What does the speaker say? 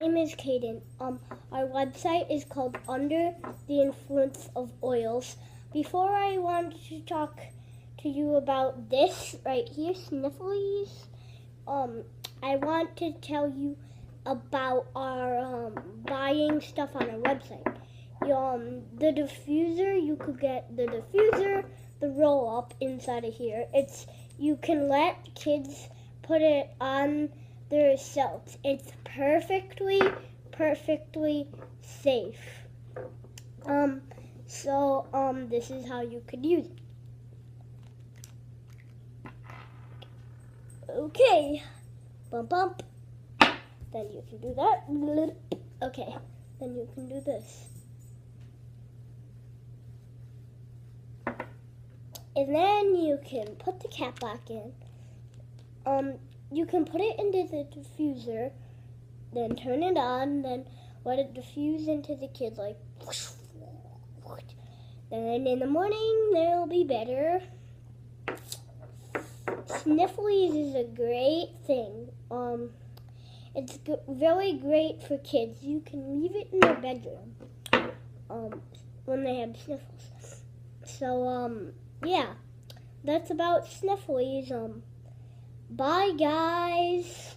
My name is Kaden. Our website is called Under the Influence of Oils. Before I want to talk to you about this right here, SniffleEase, I want to tell you about our buying stuff on our website. The diffuser, you could get the diffuser, the roll up inside of here. You can let kids put it on their selves. It's perfectly safe. This is how you could use it. Okay, bump. Then you can do that. Okay, then you can do this. And then you can put the cap back in. You can put it into the diffuser, then turn it on, then let it diffuse into the kids like. Then in the morning they'll be better. SniffleEase is a great thing. It's really great for kids. You can leave it in their bedroom when they have sniffles. So yeah, that's about SniffleEase. Bye guys.